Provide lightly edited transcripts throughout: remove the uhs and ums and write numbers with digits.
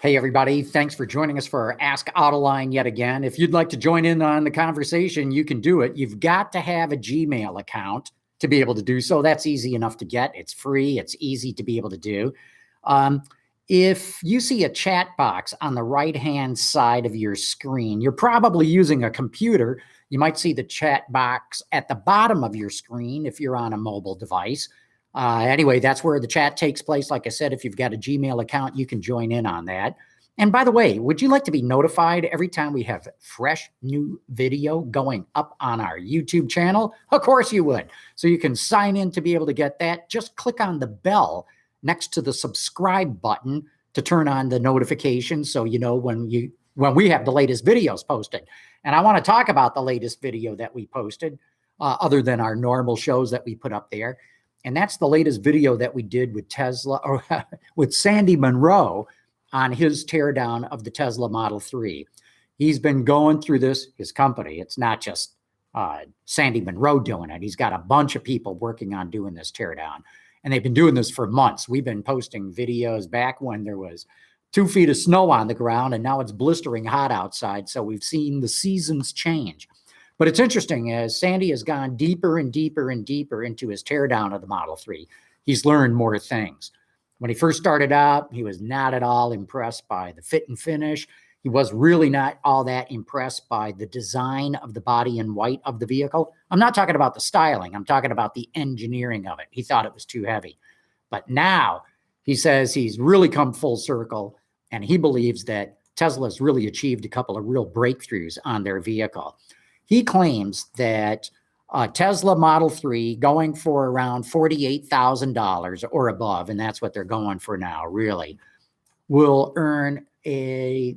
Hey, everybody. Thanks for joining us for our Ask Autoline yet again. If you'd like to join in on the conversation, you can do it. You've got to have a Gmail account to be able to do so. That's easy enough to get. It's free. It's easy to be able to do. If you see a chat box on the right-hand side of your screen, you're probably using a computer. You might see the chat box at the bottom of your screen if you're on a mobile device. Anyway, that's where the chat takes place. Like I said, if you've got a Gmail account, you can join in on that. And by the way, would you like to be notified every time we have fresh new video going up on our YouTube channel? Of course you would. So you can sign in to be able to get that. Just click on the bell next to the subscribe button to turn on the notifications so you know when we have the latest videos posted. And I want to talk about the latest video that we posted, other than our normal shows that we put up there. And that's the latest video that we did with Tesla, or with Sandy Munro, on his teardown of the Tesla Model 3. He's been going through this, his company. It's not just Sandy Munro doing it. He's got a bunch of people working on doing this teardown. And they've been doing this for months. We've been posting videos back when there was 2 feet of snow on the ground, and now it's blistering hot outside. So we've seen the seasons change. But it's interesting, as Sandy has gone deeper and deeper and deeper into his teardown of the Model 3, he's learned more things. When he first started out, he was not at all impressed by the fit and finish. He was really not all that impressed by the design of the body in white of the vehicle. I'm not talking about the styling. I'm talking about the engineering of it. He thought it was too heavy. But now he says he's really come full circle, and he believes that Tesla's really achieved a couple of real breakthroughs on their vehicle. He claims that Tesla Model 3 going for around $48,000 or above, and that's what they're going for now, really, will earn a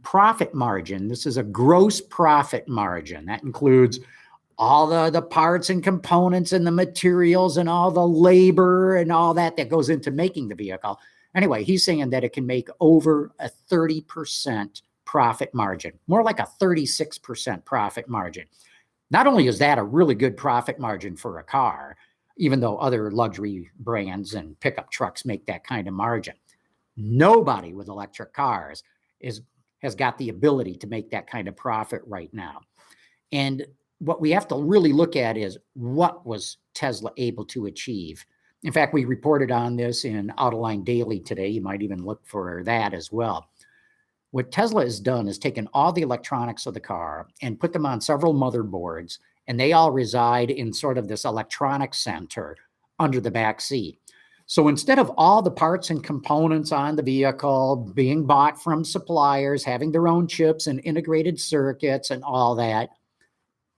profit margin. This is a gross profit margin. That includes all the parts and components and the materials and all the labor and all that goes into making the vehicle. Anyway, he's saying that it can make over a 30% profit margin, more like a 36% profit margin. Not only is that a really good profit margin for a car, even though other luxury brands and pickup trucks make that kind of margin, nobody with electric cars has got the ability to make that kind of profit right now. And what we have to really look at is, what was Tesla able to achieve? In fact, we reported on this in Autoline Daily today. You might even look for that as well. What Tesla has done is taken all the electronics of the car and put them on several motherboards, and they all reside in sort of this electronic center under the back seat. So instead of all the parts and components on the vehicle being bought from suppliers, having their own chips and integrated circuits and all that,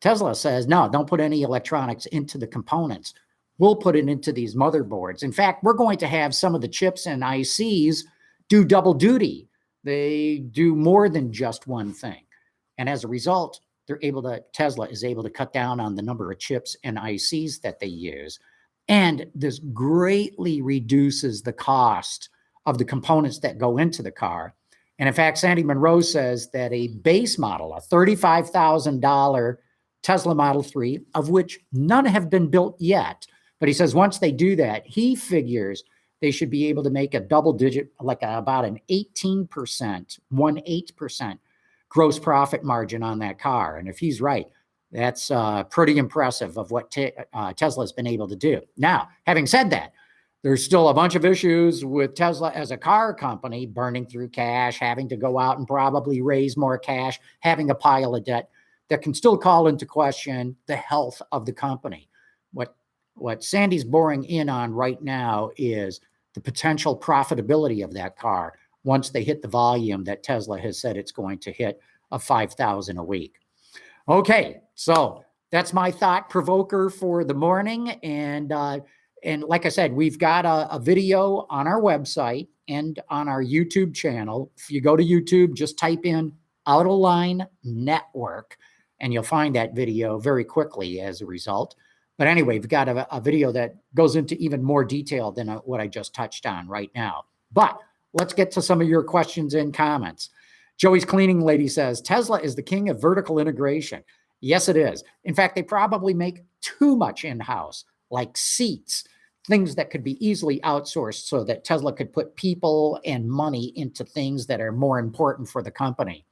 Tesla says, no, don't put any electronics into the components. We'll put it into these motherboards. In fact, we're going to have some of the chips and ICs do double duty. They do more than just one thing. And as a result, Tesla is able to cut down on the number of chips and ICs that they use. And this greatly reduces the cost of the components that go into the car. And in fact, Sandy Munro says that a base model, a $35,000 Tesla Model 3, of which none have been built yet, but he says once they do that, he figures they should be able to make a double digit, like about an 18%, 18% gross profit margin on that car. And if he's right, that's pretty impressive of what Tesla has been able to do. Now, having said that, there's still a bunch of issues with Tesla as a car company, burning through cash, having to go out and probably raise more cash, having a pile of debt that can still call into question the health of the company. What Sandy's boring in on right now is the potential profitability of that car once they hit the volume that Tesla has said it's going to hit of 5,000 a week. Okay, so that's my thought provoker for the morning. And like I said, we've got a video on our website and on our YouTube channel. If you go to YouTube, just type in Autoline Network, and you'll find that video very quickly as a result. But anyway, we've got a video that goes into even more detail than what I just touched on right now. But let's get to some of your questions and comments. Joey's Cleaning Lady says, Tesla is the king of vertical integration. Yes, it is. In fact, they probably make too much in-house, like seats, things that could be easily outsourced so that Tesla could put people and money into things that are more important for the company.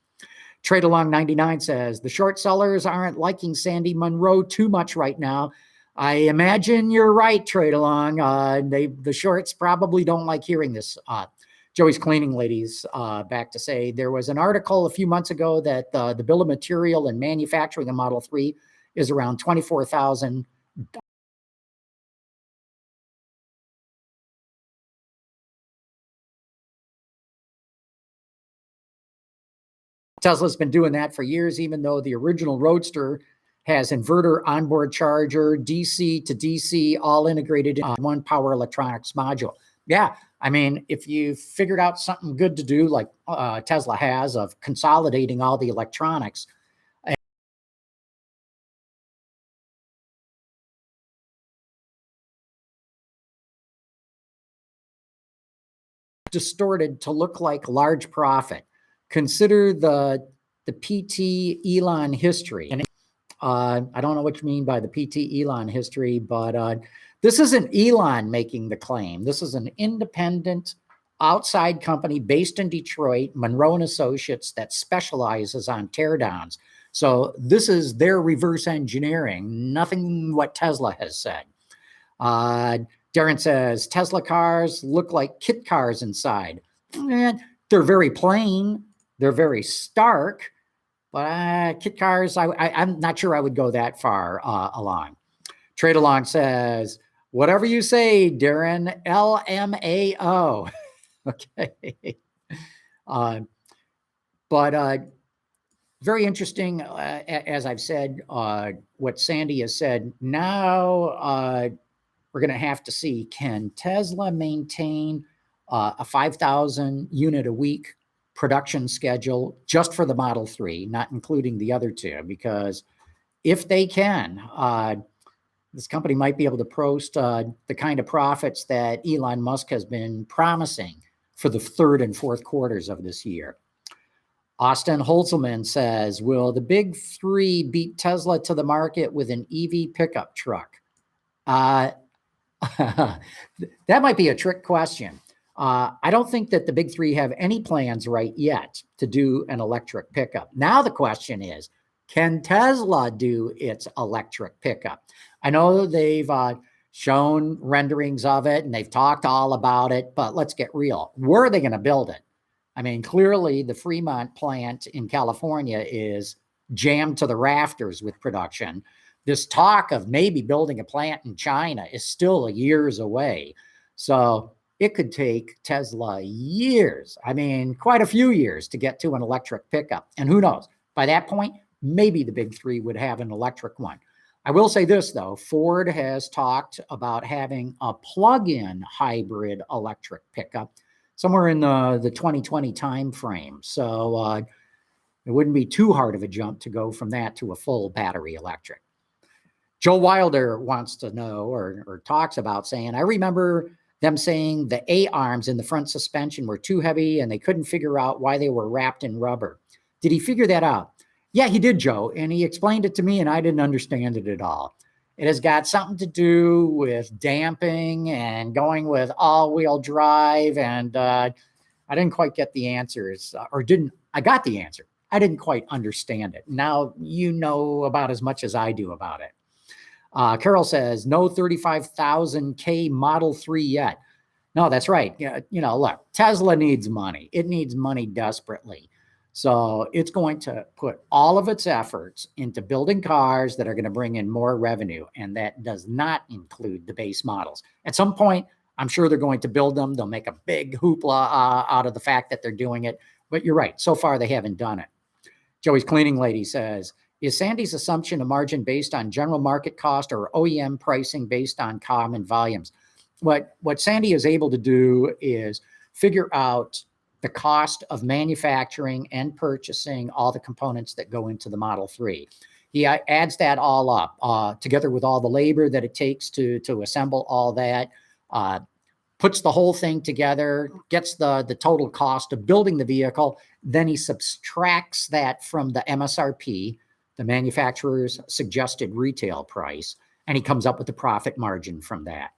Trade Along 99 says, the short sellers aren't liking Sandy Munro too much right now. I imagine you're right, Trade Along. The shorts probably don't like hearing this. Joey's Cleaning Ladies back to say, there was an article a few months ago that the bill of material and manufacturing a Model 3 is around $24,000. Tesla's been doing that for years, even though the original Roadster has inverter, onboard charger, DC to DC, all integrated in one power electronics module. Yeah, I mean, if you figured out something good to do, like Tesla has, of consolidating all the electronics, distorted to look like large profit. Consider the PT Elon history. And I don't know what you mean by the PT Elon history, but this isn't Elon making the claim. This is an independent outside company based in Detroit, Munro and Associates, that specializes on teardowns. So this is their reverse engineering, nothing what Tesla has said. Darren says, Tesla cars look like kit cars inside. They're very plain. They're very stark. But kit cars, I'm not sure I would go that far along. Trade Along says, whatever you say, Darren, LMAO. Okay. But very interesting, as I've said, what Sandy has said. Now we're going to have to see, can Tesla maintain a 5,000 unit a week production schedule just for the Model 3, not including the other two? Because if they can, this company might be able to post the kind of profits that Elon Musk has been promising for the third and fourth quarters of this year. Austin Holzelman says, will the big three beat Tesla to the market with an Eevee pickup truck? That might be a trick question. I don't think that the big three have any plans right yet to do an electric pickup. Now the question is, can Tesla do its electric pickup? I know they've shown renderings of it and they've talked all about it, but let's get real. Where are they going to build it? I mean, clearly the Fremont plant in California is jammed to the rafters with production. This talk of maybe building a plant in China is still years away. So it could take Tesla years, I mean, quite a few years to get to an electric pickup. And who knows, by that point, maybe the big three would have an electric one. I will say this, though. Ford has talked about having a plug-in hybrid electric pickup somewhere in the 2020 timeframe. So it wouldn't be too hard of a jump to go from that to a full battery electric. Joe Wilder wants to know or talks about saying, I remember them saying the A-arms in the front suspension were too heavy and they couldn't figure out why they were wrapped in rubber. Did he figure that out? Yeah, he did, Joe, and he explained it to me and I didn't understand it at all. It has got something to do with damping and going with all-wheel drive, and I didn't quite get the answers, I got the answer. I didn't quite understand it. Now you know about as much as I do about it. Carol says, no 35,000K Model 3 yet. No, that's right. Look, Tesla needs money. It needs money desperately. So it's going to put all of its efforts into building cars that are going to bring in more revenue. And that does not include the base models. At some point, I'm sure they're going to build them. They'll make a big hoopla out of the fact that they're doing it. But you're right. So far, they haven't done it. Joey's Cleaning Lady says, is Sandy's assumption a margin based on general market cost or OEM pricing based on common volumes? What Sandy is able to do is figure out the cost of manufacturing and purchasing all the components that go into the Model 3. He adds that all up together with all the labor that it takes to assemble all that, puts the whole thing together, gets the total cost of building the vehicle. Then he subtracts that from the MSRP, the manufacturer's suggested retail price, and he comes up with the profit margin from that.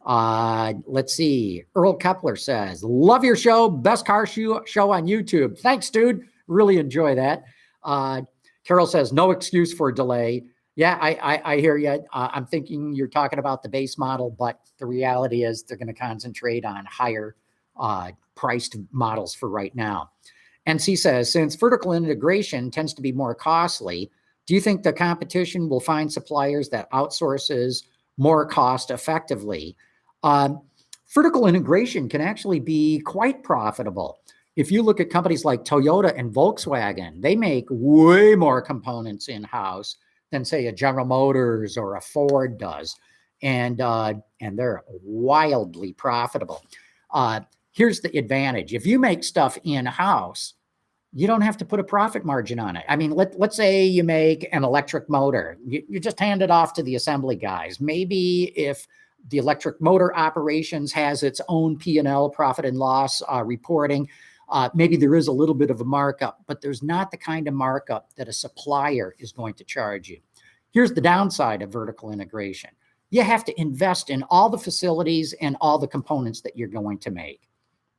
Let's see. Earl Kepler says, love your show. Best car show on YouTube. Thanks, dude. Really enjoy that. Carol says, no excuse for delay. Yeah, I hear you. I'm thinking you're talking about the base model, but the reality is they're going to concentrate on higher priced models for right now. NC says, since vertical integration tends to be more costly, do you think the competition will find suppliers that outsources more cost effectively? Vertical integration can actually be quite profitable. If you look at companies like Toyota and Volkswagen, they make way more components in-house than, say, a General Motors or a Ford does. And they're wildly profitable. Here's the advantage. If you make stuff in-house, you don't have to put a profit margin on it. I mean, let's say you make an electric motor. You just hand it off to the assembly guys. Maybe if the electric motor operations has its own P&L, profit and loss reporting, maybe there is a little bit of a markup, but there's not the kind of markup that a supplier is going to charge you. Here's the downside of vertical integration. You have to invest in all the facilities and all the components that you're going to make.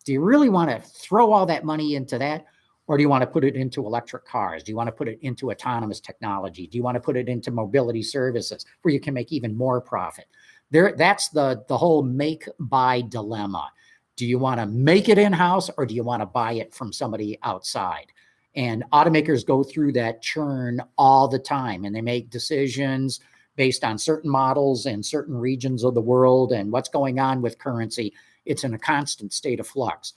Do you really want to throw all that money into that? Or do you want to put it into electric cars? Do you want to put it into autonomous technology? Do you want to put it into mobility services where you can make even more profit? That's the whole make-buy dilemma. Do you want to make it in-house or do you want to buy it from somebody outside? And automakers go through that churn all the time, and they make decisions based on certain models and certain regions of the world and what's going on with currency. It's in a constant state of flux.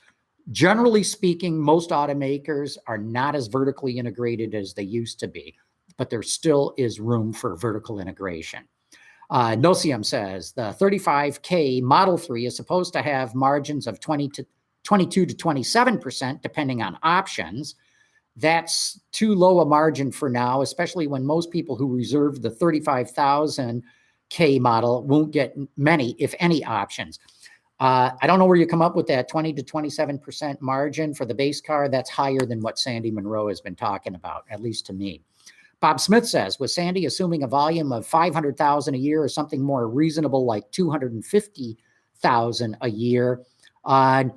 Generally speaking, most automakers are not as vertically integrated as they used to be, but there still is room for vertical integration. Nocium says the 35K Model 3 is supposed to have margins of 22 to 27%, depending on options. That's too low a margin for now, especially when most people who reserve the 35,000K model won't get many, if any, options. I don't know where you come up with that 20 to 27% margin for the base car. That's higher than what Sandy Munro has been talking about, at least to me. Bob Smith says, with Sandy assuming a volume of 500,000 a year or something more reasonable like 250,000 a year, I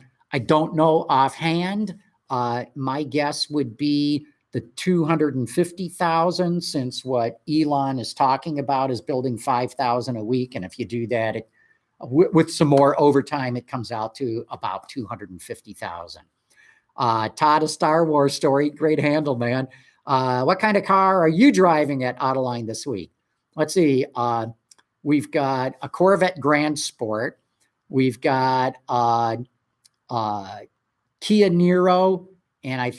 don't know offhand. My guess would be the 250,000, since what Elon is talking about is building 5,000 a week. And if you do that, with some more overtime, it comes out to about 250,000. Todd, a Star Wars story. Great handle, man. What kind of car are you driving at Autoline this week? Let's see. We've got a Corvette Grand Sport. We've got Kia Niro, and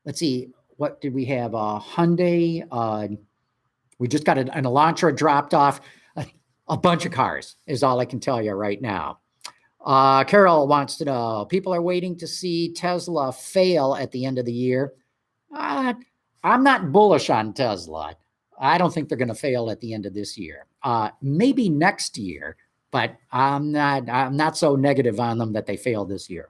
let's see, what did we have? Hyundai. We just got an Elantra dropped off. A bunch of cars is all I can tell you right now. Carol wants to know, people are waiting to see Tesla fail at the end of the year. I'm not bullish on Tesla. I don't think they're going to fail at the end of this year. Maybe next year, but I'm not so negative on them that they fail this year.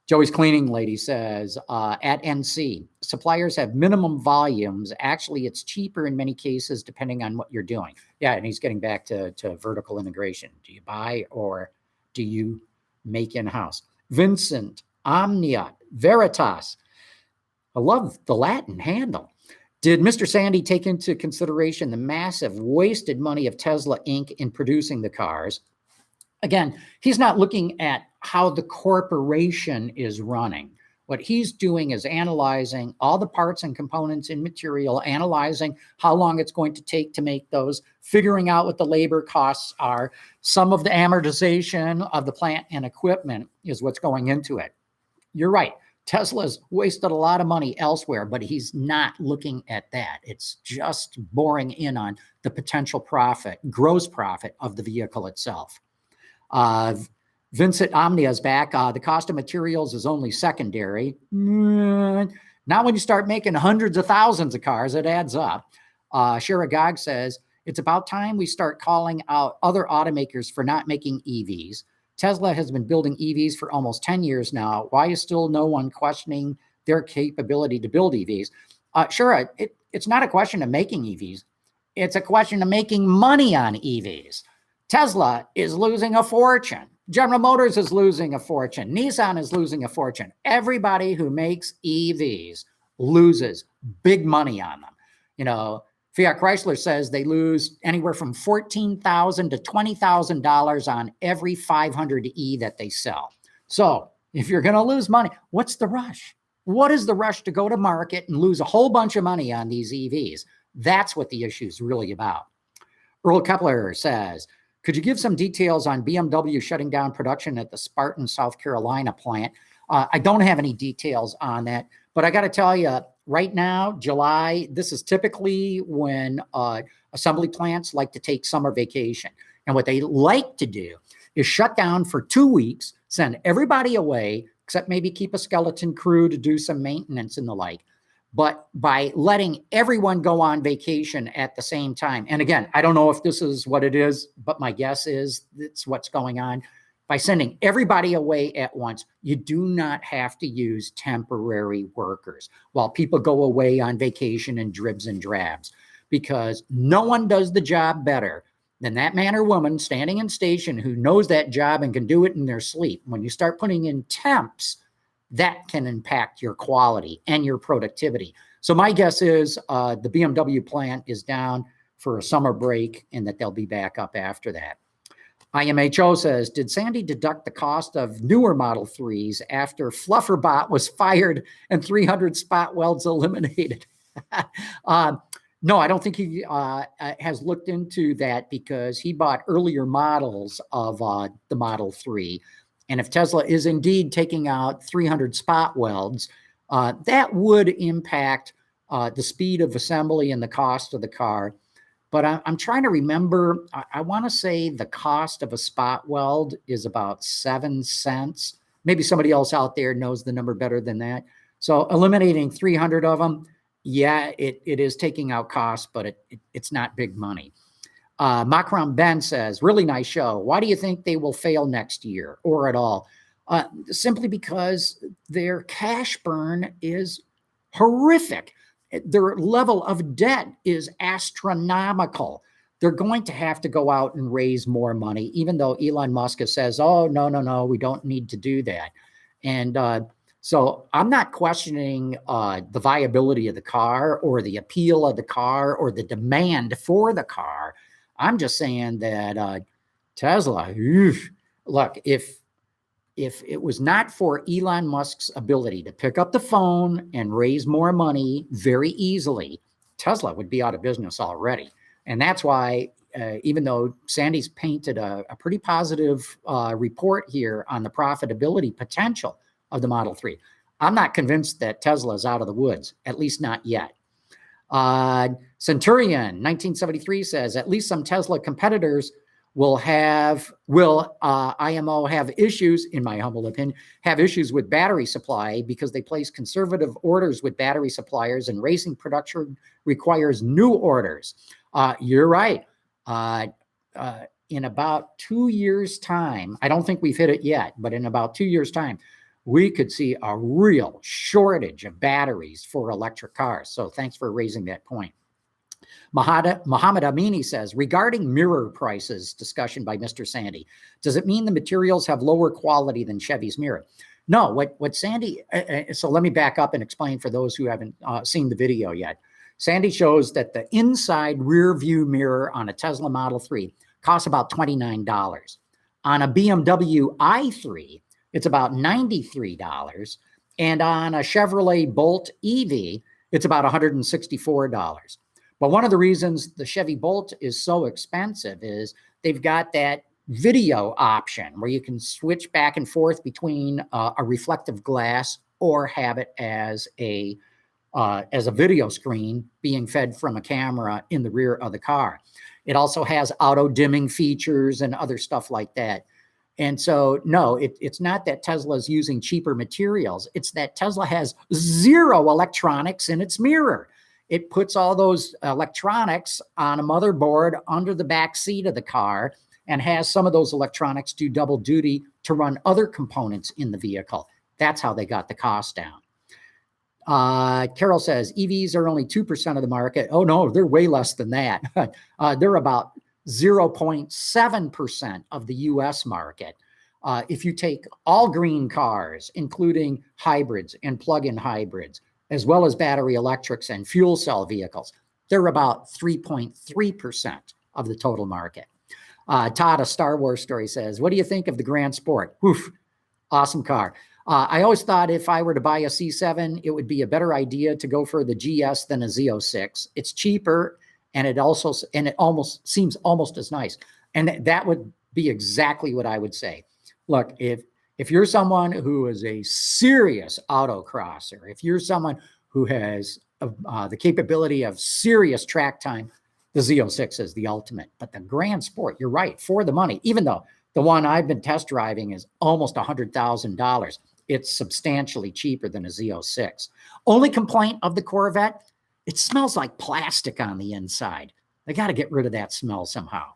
Joey's Cleaning Lady says, at NC, suppliers have minimum volumes. Actually, it's cheaper in many cases, depending on what you're doing. Yeah, and he's getting back to vertical integration. Do you buy or do you make in-house? Vincent, Omnia, Veritas. I love the Latin handle. Did Mr. Sandy take into consideration the massive wasted money of Tesla Inc. in producing the cars? Again, he's not looking at how the corporation is running. What he's doing is analyzing all the parts and components in material, analyzing how long it's going to take to make those, figuring out what the labor costs are. Some of the amortization of the plant and equipment is what's going into it. You're right. Tesla's wasted a lot of money elsewhere, but he's not looking at that. It's just boring in on the potential profit, gross profit of the vehicle itself. Vincent Omnia is back. The cost of materials is only secondary. Now, when you start making hundreds of thousands of cars, it adds up. Sheragog says, it's about time we start calling out other automakers for not making EVs. Tesla has been building EVs for almost 10 years now. Why is still no one questioning their capability to build EVs? Sure, it's not a question of making EVs. It's a question of making money on EVs. Tesla is losing a fortune. General Motors is losing a fortune. Nissan is losing a fortune. Everybody who makes EVs loses big money on them. You know, Fiat Chrysler says they lose anywhere from $14,000 to $20,000 on every 500E that they sell. So if you're going to lose money, what's the rush? What is the rush to go to market and lose a whole bunch of money on these EVs? That's what the issue is really about. Earl Kepler says, could you give some details on BMW shutting down production at the Spartans, South Carolina plant? I don't have any details on that, but I got to tell you, right now, July, this is typically when assembly plants like to take summer vacation. And what they like to do is shut down for 2 weeks, send everybody away, except maybe keep a skeleton crew to do some maintenance and the like. But by letting everyone go on vacation at the same time, and again, I don't know if this is what it is, but my guess is it's what's going on. By sending everybody away at once, you do not have to use temporary workers while people go away on vacation in dribs and drabs, because no one does the job better than that man or woman standing in station who knows that job and can do it in their sleep. When you start putting in temps, that can impact your quality and your productivity. So my guess is the BMW plant is down for a summer break and that they'll be back up after that. IMHO says, did Sandy deduct the cost of newer Model 3s after Flufferbot was fired and 300 spot welds eliminated? No, I don't think he has looked into that, because he bought earlier models of the Model 3. And if Tesla is indeed taking out 300 spot welds, that would impact the speed of assembly and the cost of the car. But I'm trying to remember, I want to say the cost of a spot weld is about 7 cents. Maybe somebody else out there knows the number better than that. So eliminating 300 of them, yeah, it is taking out costs, but it's not big money. Macron Ben says, really nice show. Why do you think they will fail next year or at all? Simply because their cash burn is horrific. Their level of debt is astronomical. They're going to have to go out and raise more money, even though Elon Musk says, oh, no, we don't need to do that. And so I'm not questioning the viability of the car or the appeal of the car or the demand for the car. I'm just saying that Tesla, look, if it was not for Elon Musk's ability to pick up the phone and raise more money very easily, Tesla would be out of business already. And that's why, even though Sandy's painted a pretty positive report here on the profitability potential of the Model 3, I'm not convinced that Tesla is out of the woods, at least not yet. Centurion 1973 says, at least some Tesla competitors will IMO have issues, in my humble opinion, have issues with battery supply because they place conservative orders with battery suppliers, and racing production requires new orders. You're right. In about 2 years' time, I don't think we've hit it yet, but in about 2 years' time, we could see a real shortage of batteries for electric cars. So thanks for raising that point. Muhammad Amini says, regarding mirror prices discussion by Mr. Sandy, does it mean the materials have lower quality than Chevy's mirror? No, what Sandy, so let me back up and explain for those who haven't seen the video yet. Sandy shows that the inside rear view mirror on a Tesla Model 3 costs about $29. On a BMW i3, it's about $93. And on a Chevrolet Bolt Eevee, it's about $164. But one of the reasons the Chevy Bolt is so expensive is they've got that video option where you can switch back and forth between a reflective glass or have it as a video screen being fed from a camera in the rear of the car. It also has auto dimming features and other stuff like that. And so, no, it's not that Tesla is using cheaper materials. It's that Tesla has zero electronics in its mirror. It puts all those electronics on a motherboard under the back seat of the car and has some of those electronics do double duty to run other components in the vehicle. That's how they got the cost down. Carol says, EVs are only 2% of the market. Oh, no, they're way less than that. They're about 0.7% of the US market. If you take all green cars, including hybrids and plug-in hybrids, as well as battery electrics and fuel cell vehicles, they're about 3.3% of the total market. Todd, a Star Wars story, says, what do you think of the Grand Sport? Oof, awesome car. I always thought if I were to buy a C7, it would be a better idea to go for the GS than a Z06. It's cheaper, and it almost seems almost as nice. And that would be exactly what I would say. Look, if you're someone who is a serious autocrosser, if you're someone who has the capability of serious track time, the Z06 is the ultimate. But the Grand Sport, you're right, for the money, even though the one I've been test driving is almost $100,000, it's substantially cheaper than a Z06. Only complaint of the Corvette, it smells like plastic on the inside. They got to get rid of that smell somehow.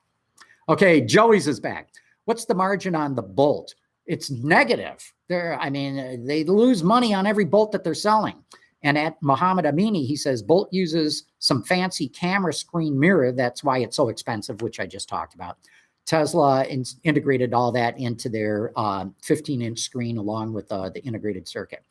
Okay, Joey's is back. What's the margin on the Bolt? It's negative. They lose money on every Bolt that they're selling. And at Muhammad Amini, he says Bolt uses some fancy camera screen mirror. That's why it's so expensive, which I just talked about. Tesla integrated all that into their 15-inch screen along with the integrated circuit.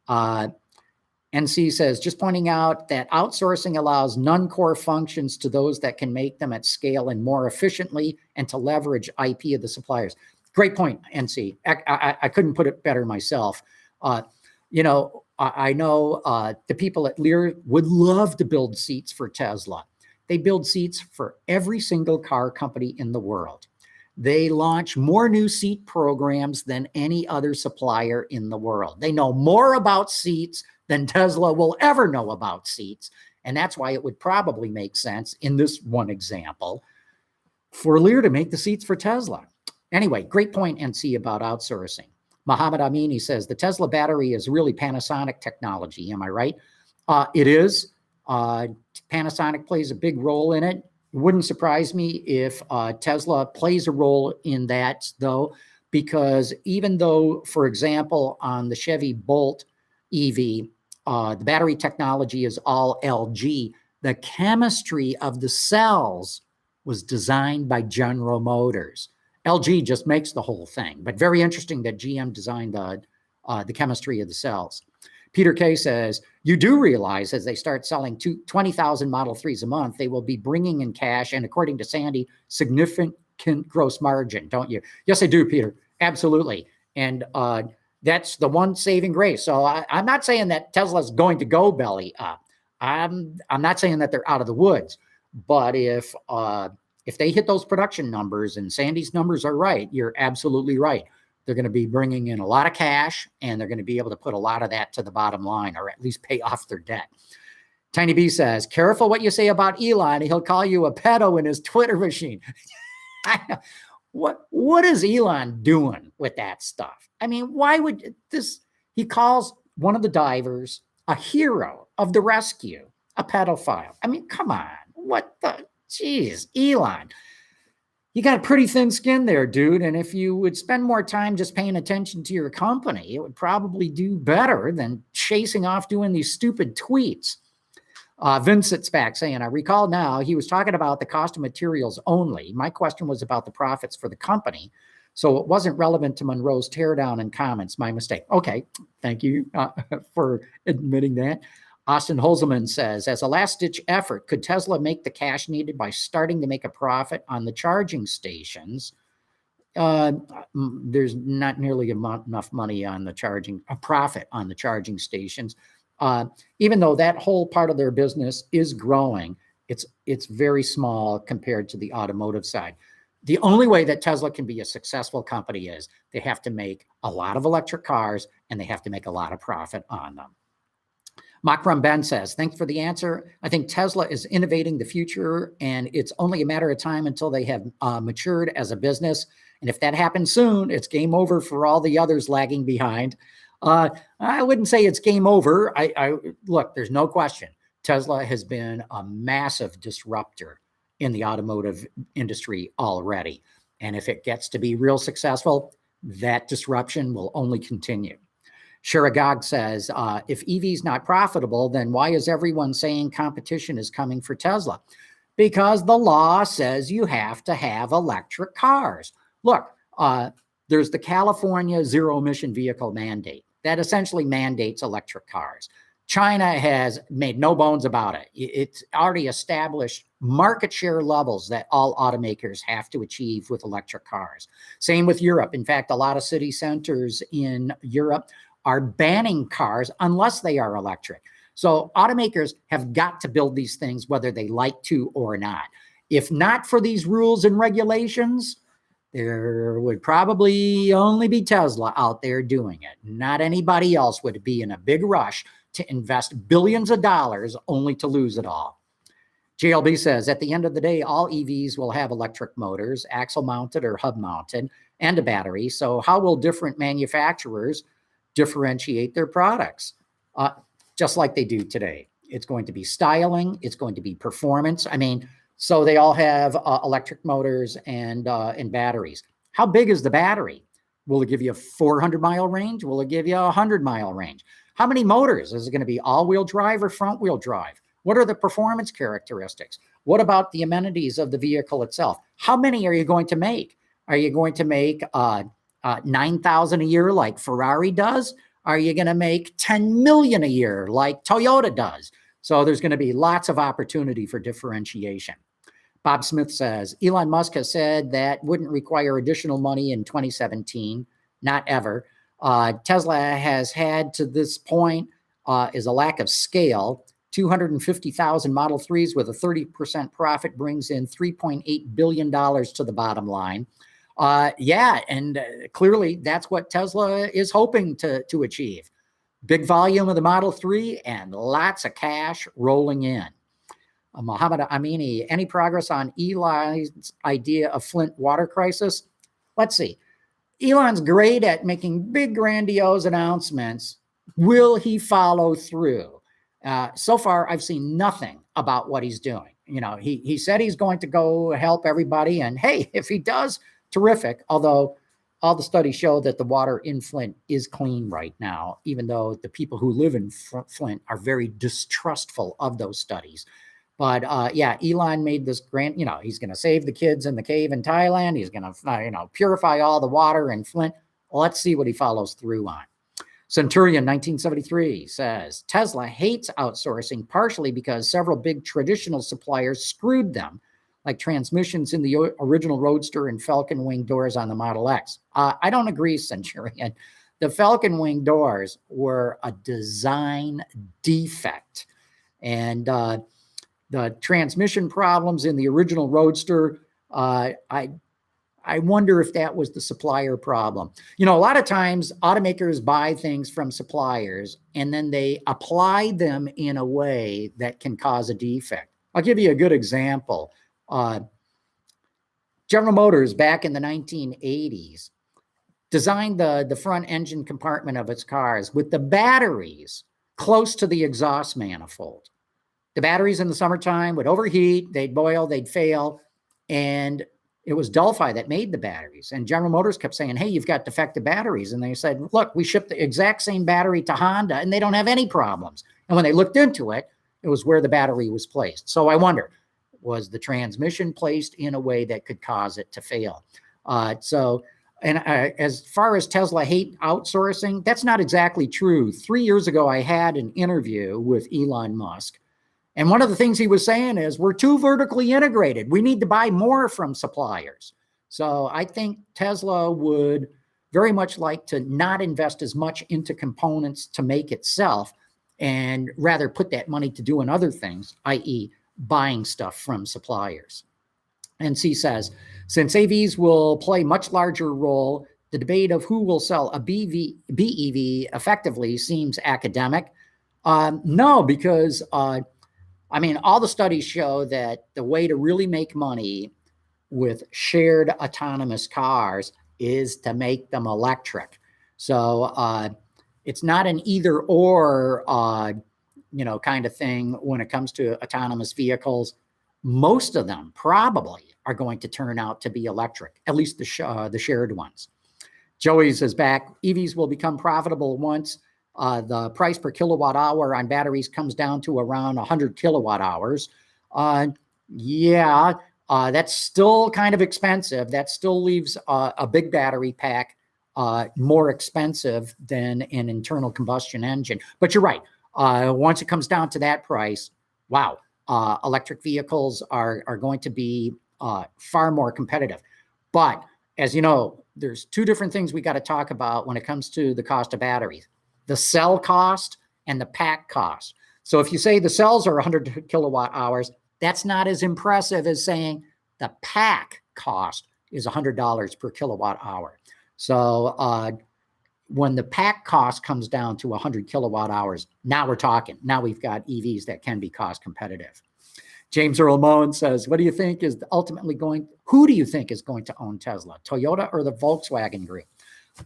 NC says, just pointing out that outsourcing allows non-core functions to those that can make them at scale and more efficiently and to leverage IP of the suppliers. Great point, NC. I couldn't put it better myself. I know the people at Lear would love to build seats for Tesla. They build seats for every single car company in the world. They launch more new seat programs than any other supplier in the world. They know more about seats than Tesla will ever know about seats. And that's why it would probably make sense in this one example for Lear to make the seats for Tesla. Anyway, great point, NC, about outsourcing. Muhammad Amini says the Tesla battery is really Panasonic technology. Am I right? It is. Panasonic plays a big role in it. It wouldn't surprise me if Tesla plays a role in that, though, because even though, for example, on the Chevy Bolt Eevee, the battery technology is all LG, the chemistry of the cells was designed by General Motors. LG just makes the whole thing, but very interesting that GM designed the chemistry of the cells. Peter K says, you do realize as they start selling 20,000 Model 3s a month, they will be bringing in cash and, according to Sandy, significant gross margin, don't you? Yes, I do, Peter. Absolutely. And that's the one saving grace. So I'm not saying that Tesla's going to go belly up. I'm not saying that they're out of the woods, but if they hit those production numbers and Sandy's numbers are right, you're absolutely right. They're going to be bringing in a lot of cash, and they're going to be able to put a lot of that to the bottom line, or at least pay off their debt. Tiny B says, careful what you say about Elon. He'll call you a pedo in his Twitter machine. What is Elon doing with that stuff? I mean, why would this? He calls one of the divers a hero of the rescue, a pedophile. I mean, come on. What the? Jeez, Elon. You got a pretty thin skin there, dude. And if you would spend more time just paying attention to your company, it would probably do better than chasing off doing these stupid tweets. Vincent's back saying, I recall now, he was talking about the cost of materials only. My question was about the profits for the company. So it wasn't relevant to Munro's teardown and comments. My mistake. Okay, thank you for admitting that. Austin Holzman says, as a last-ditch effort, could Tesla make the cash needed by starting to make a profit on the charging stations? There's not nearly enough money on the profit on the charging stations. Even though that whole part of their business is growing, it's very small compared to the automotive side. The only way that Tesla can be a successful company is they have to make a lot of electric cars and they have to make a lot of profit on them. Makram Ben says, thanks for the answer. I think Tesla is innovating the future, and it's only a matter of time until they have matured as a business. And if that happens soon, it's game over for all the others lagging behind. I wouldn't say it's game over. Look, there's no question. Tesla has been a massive disruptor in the automotive industry already. And if it gets to be real successful, that disruption will only continue. Sharagog says, if Eevee is not profitable, then why is everyone saying competition is coming for Tesla? because the law says you have to have electric cars. Look, there's the California zero emission vehicle mandate that essentially mandates electric cars. China has made no bones about it. It's already established market share levels that all automakers have to achieve with electric cars. Same with Europe. In fact, a lot of city centers in Europe are banning cars unless they are electric. So automakers have got to build these things whether they like to or not. If not for these rules and regulations, there would probably only be Tesla out there doing it. Not anybody else would be in a big rush to invest billions of dollars only to lose it all. JLB says, at the end of the day, all EVs will have electric motors, axle mounted or hub mounted, and a battery. So how will different manufacturers differentiate their products? Just like they do today. It's going to be styling. It's going to be performance. I mean, so they all have electric motors and batteries. How big is the battery? Will it give you a 400-mile range? Will it give you a 100-mile range? How many motors? Is it going to be all-wheel drive or front-wheel drive? What are the performance characteristics? What about the amenities of the vehicle itself? How many are you going to make? Are you going to make 9,000 a year like Ferrari does? Are you going to make 10 million a year like Toyota does? So there's going to be lots of opportunity for differentiation. Bob Smith says, Elon Musk has said that wouldn't require additional money in 2017, not ever. Tesla has had to this point is a lack of scale. 250,000 Model 3s with a 30% profit brings in $3.8 billion to the bottom line. Clearly that's what Tesla is hoping to achieve. Big volume of the Model 3 and lots of cash rolling in. Mohammed Amini, any progress on Elon's idea of Flint water crisis? Let's see. Elon's great at making big, grandiose announcements. Will he follow through? So far, I've seen nothing about what he's doing. You know, he said he's going to go help everybody. And hey, if he does, terrific. Although all the studies show that the water in Flint is clean right now, even though the people who live in Flint are very distrustful of those studies. But Elon made this grant, he's going to save the kids in the cave in Thailand. He's going to, purify all the water in Flint. Let's see what he follows through on. Centurion 1973 says, Tesla hates outsourcing partially because several big traditional suppliers screwed them, like transmissions in the original Roadster and Falcon Wing doors on the Model X. I don't agree, Centurion. The Falcon Wing doors were a design defect. And the transmission problems in the original Roadster, I wonder if that was the supplier problem. A lot of times automakers buy things from suppliers and then they apply them in a way that can cause a defect. I'll give you a good example. General Motors back in the 1980s designed the front engine compartment of its cars with the batteries close to the exhaust manifold. The batteries in the summertime would overheat, they'd boil, they'd fail, and it was Delphi that made the batteries. And General Motors kept saying, hey, you've got defective batteries. And they said, look, we shipped the exact same battery to Honda and they don't have any problems. And when they looked into it, it was where the battery was placed. So I wonder, was the transmission placed in a way that could cause it to fail? As far as Tesla hate outsourcing, that's not exactly true. 3 years ago, I had an interview with Elon Musk. And one of the things he was saying is we're too vertically integrated. We need to buy more from suppliers. So I think Tesla would very much like to not invest as much into components to make itself and rather put that money to doing other things, i.e. buying stuff from suppliers. And C says, since AVs will play much larger role, the debate of who will sell a BEV effectively seems academic. No, because all the studies show that the way to really make money with shared autonomous cars is to make them electric. So it's not an either or, kind of thing when it comes to autonomous vehicles. Most of them probably are going to turn out to be electric, at least the shared ones. Joey's is back. EVs will become profitable once the price per kilowatt hour on batteries comes down to around 100 kilowatt hours. Yeah, that's still kind of expensive. That still leaves a big battery pack more expensive than an internal combustion engine. But you're right. Once it comes down to that price, wow, electric vehicles are going to be far more competitive. But as you know, there's two different things we got to talk about when it comes to the cost of batteries: the cell cost and the pack cost. So if you say the cells are 100 kilowatt hours, that's not as impressive as saying the pack cost is $100 per kilowatt hour. So when the pack cost comes down to 100 kilowatt hours, now we're talking. Now we've got EVs that can be cost competitive. James Earl Moen says, what do you think is ultimately who do you think is going to own Tesla, Toyota or the Volkswagen Group?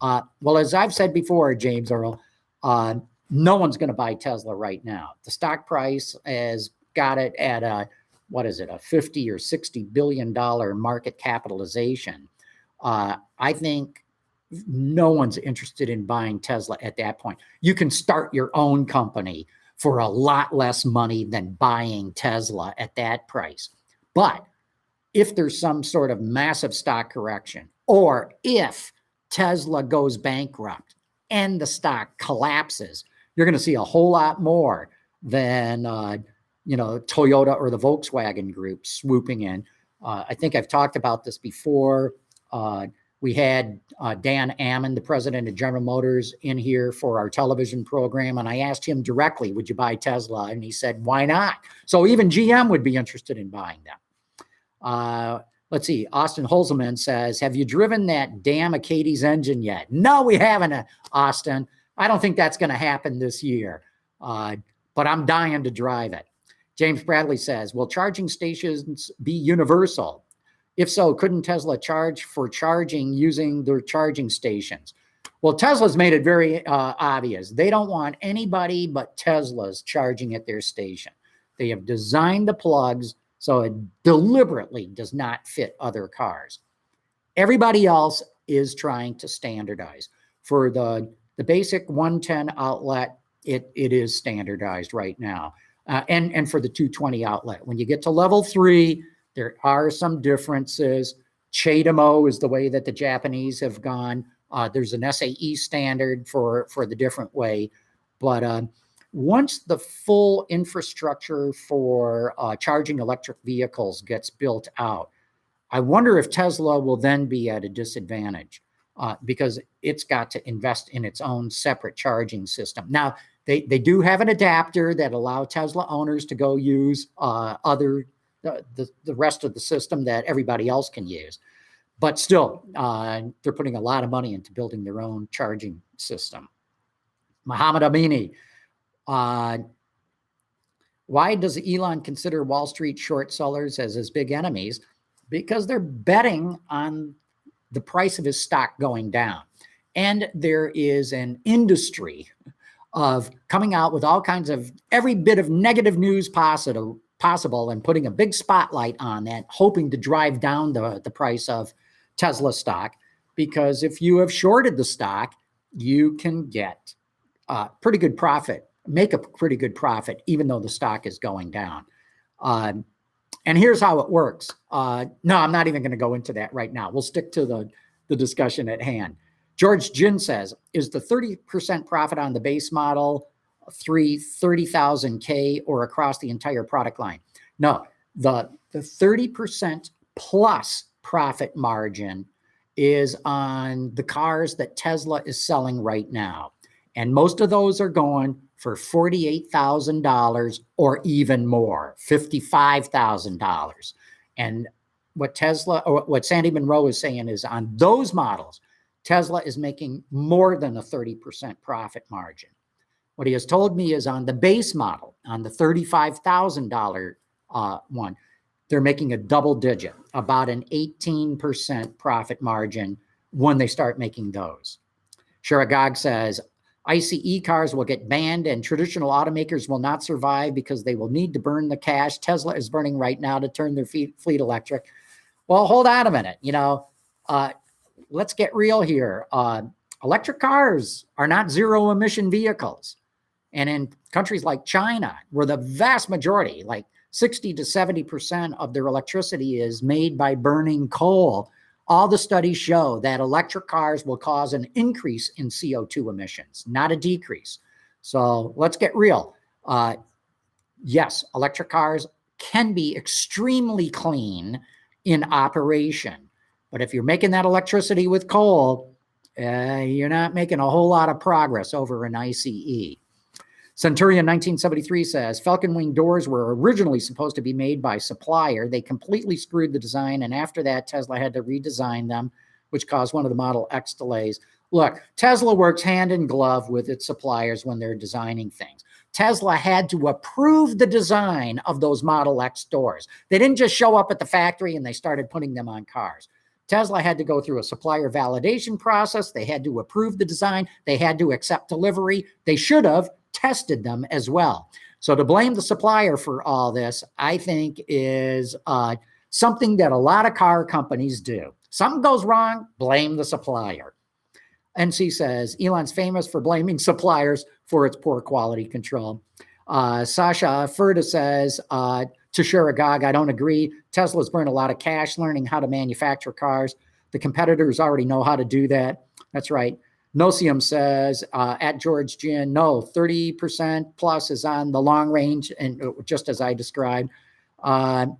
Well, as I've said before, James Earl, no one's going to buy Tesla right now. The stock price has got it at a 50 or $60 billion market capitalization. I think no one's interested in buying Tesla at that point. You can start your own company for a lot less money than buying Tesla at that price. But if there's some sort of massive stock correction, or if Tesla goes bankrupt and the stock collapses, you're going to see a whole lot more than Toyota or the Volkswagen Group swooping in. I think I've talked about this before. We had Dan Ammon, the president of General Motors, in here for our television program, and I asked him directly, would you buy Tesla? And he said, why not? So even GM would be interested in buying them. Let's see. Austin Holzman says, have you driven that damn Acadi's engine yet? No, we haven't, Austin. I don't think that's going to happen this year, but I'm dying to drive it. James Bradley says, will charging stations be universal? If so, couldn't Tesla charge for charging using their charging stations? Well, Tesla's made it very obvious. They don't want anybody but Teslas charging at their station. They have designed the plugs so it deliberately does not fit other cars. Everybody else is trying to standardize. For the basic 110 outlet, it is standardized right now. And for the 220 outlet. When you get to level 3, there are some differences. CHAdeMO is the way that the Japanese have gone. There's an SAE standard for the different way. But once the full infrastructure for charging electric vehicles gets built out, I wonder if Tesla will then be at a disadvantage because it's got to invest in its own separate charging system. Now, they do have an adapter that allows Tesla owners to go use the rest of the system that everybody else can use. But still, they're putting a lot of money into building their own charging system. Muhammad Amini, why does Elon consider Wall Street short sellers as his big enemies? Because they're betting on the price of his stock going down. And there is an industry of coming out with all kinds of every bit of negative news possible and putting a big spotlight on that, hoping to drive down the price of Tesla stock. Because if you have shorted the stock, you can get a pretty good profit, make a pretty good profit, even though the stock is going down. And here's how it works. No, I'm not even going to go into that right now. We'll stick to the discussion at hand. George Jin says, is the 30% profit on the base model 30,000 K or across the entire product line? No, the 30% plus profit margin is on the cars that Tesla is selling right now. And most of those are going for $48,000 or even more, $55,000. And what Sandy Munro is saying is on those models, Tesla is making more than a 30% profit margin. What he has told me is on the base model, on the $35,000 one, they're making a double digit, about an 18% profit margin when they start making those. Sharagog says, ICE cars will get banned and traditional automakers will not survive because they will need to burn the cash Tesla is burning right now to turn their fleet electric. Well, hold on a minute. Let's get real here. Electric cars are not zero emission vehicles. And in countries like China, where the vast majority, like 60 to 70% of their electricity is made by burning coal. All the studies show that electric cars will cause an increase in CO2 emissions, not a decrease. So let's get real. Yes, electric cars can be extremely clean in operation. But if you're making that electricity with coal, you're not making a whole lot of progress over an ICE. Centurion 1973 says, Falcon Wing doors were originally supposed to be made by supplier. They completely screwed the design, and after that, Tesla had to redesign them, which caused one of the Model X delays. Look, Tesla works hand in glove with its suppliers when they're designing things. Tesla had to approve the design of those Model X doors. They didn't just show up at the factory and they started putting them on cars. Tesla had to go through a supplier validation process. They had to approve the design. They had to accept delivery. They should have tested them as well. So to blame the supplier for all this, I think is something that a lot of car companies do. Something goes wrong, blame the supplier. NC says, Elon's famous for blaming suppliers for its poor quality control. Sasha Ferda says, to Shuragog, I don't agree. Tesla's burned a lot of cash learning how to manufacture cars. The competitors already know how to do that. That's right. Nocium says, at George Gin, no, 30% plus is on the long range, and just as I described. Shuragog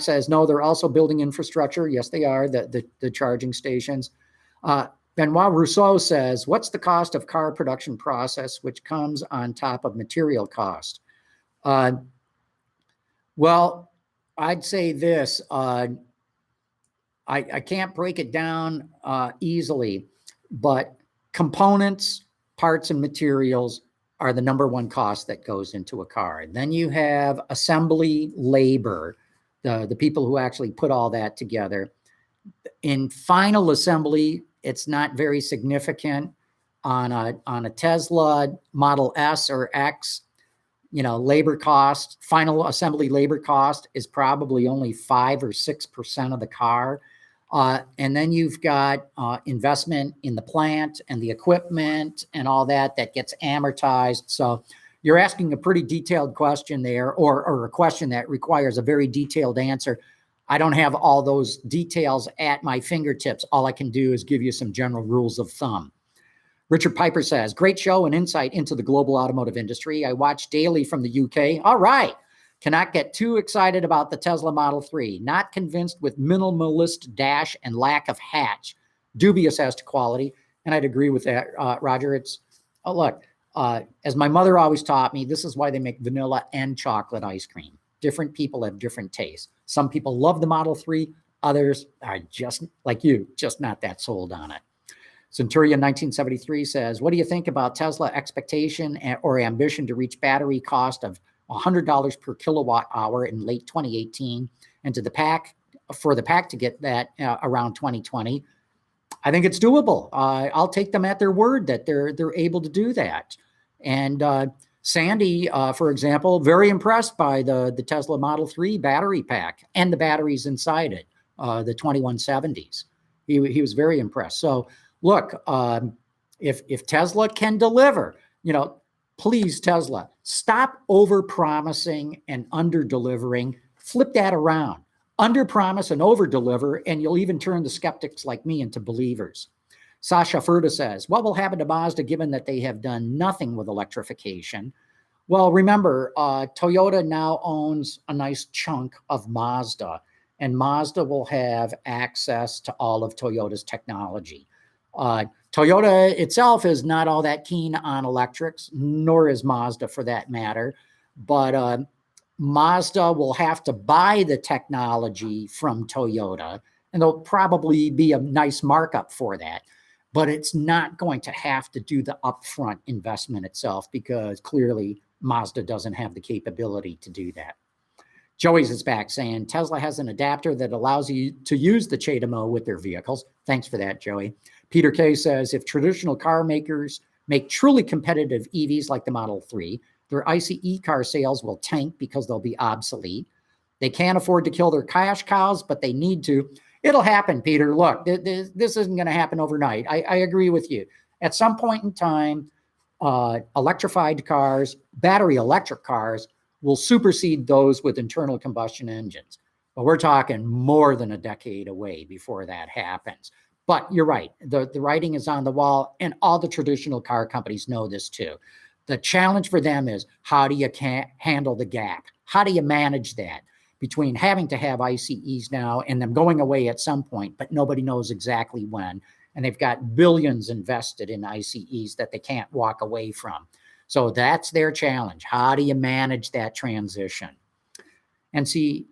says, no, they're also building infrastructure. Yes, they are, the charging stations. Benoit Rousseau says, what's the cost of car production process, which comes on top of material cost? Well, I'd say this. I can't break it down easily, but components, parts, and materials are the number one cost that goes into a car. Then you have assembly labor, the people who actually put all that together. In final assembly, it's not very significant. On a Tesla Model S or X, labor cost, final assembly labor cost is probably only 5 or 6% of the car. And then you've got investment in the plant and the equipment and all that gets amortized. So you're asking a pretty detailed question there, or a question that requires a very detailed answer. I don't have all those details at my fingertips. All I can do is give you some general rules of thumb. Richard Piper says, great show and insight into the global automotive industry. I watch daily from the UK. All right. Cannot get too excited about the Tesla Model 3. Not convinced with minimalist dash and lack of hatch. Dubious as to quality. And I'd agree with that, Roger. As my mother always taught me, this is why they make vanilla and chocolate ice cream. Different people have different tastes. Some people love the Model 3. Others are just like you, just not that sold on it. Centurion 1973 says, what do you think about Tesla expectation or ambition to reach battery cost of $100 per kilowatt hour in late 2018 and for the pack to get that around 2020? I think it's doable. I'll take them at their word that they're able to do that. And Sandy, for example, very impressed by the Tesla Model 3 battery pack and the batteries inside it, the 2170s. He was very impressed. So look, if Tesla can deliver, please, Tesla, stop over-promising and under-delivering. Flip that around. Under-promise and over-deliver, and you'll even turn the skeptics like me into believers. Sasha Ferda says, what will happen to Mazda given that they have done nothing with electrification? Well, remember, Toyota now owns a nice chunk of Mazda, and Mazda will have access to all of Toyota's technology. Toyota itself is not all that keen on electrics, nor is Mazda for that matter. But Mazda will have to buy the technology from Toyota, and there'll probably be a nice markup for that. But it's not going to have to do the upfront investment itself because clearly Mazda doesn't have the capability to do that. Joey's is back saying, Tesla has an adapter that allows you to use the CHAdeMO with their vehicles. Thanks for that, Joey. Peter K says, if traditional car makers make truly competitive EVs like the Model 3, their ICE car sales will tank because they'll be obsolete. They can't afford to kill their cash cows, but they need to. It'll happen, Peter. Look, this isn't going to happen overnight. I agree with you. At some point in time, electrified cars, battery electric cars, will supersede those with internal combustion engines. But we're talking more than a decade away before that happens. But you're right. The writing is on the wall, and all the traditional car companies know this too. The challenge for them is, how do you handle the gap? How do you manage that between having to have ICEs now and them going away at some point, but nobody knows exactly when. And they've got billions invested in ICEs that they can't walk away from. So that's their challenge. How do you manage that transition? And C